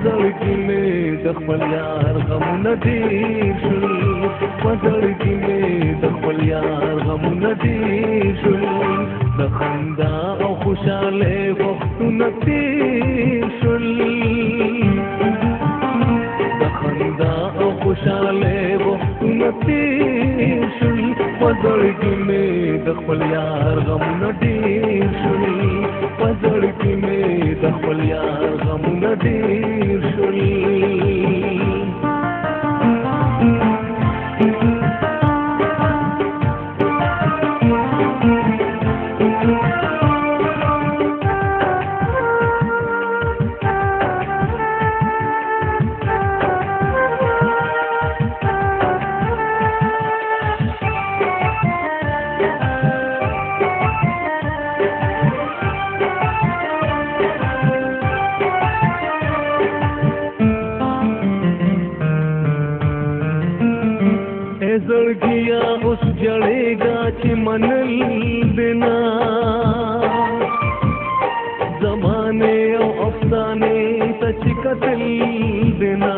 زړګي مې د خپل یار غمونه ډېر شول په زړګي مې د خپل یار غمونه ډېر شول د خندا او خوشحالۍ وختونه تېر شول د خندا او خوشحالۍ وختونه تېر شول په زړګي مې د خپل یار غمونه ډېر شول په زړګي مې د خپل یار غمونه ډېر شول زړګیا اوس جړېږه چې منل دینا زمانه او افسانه ته چې قتل دینا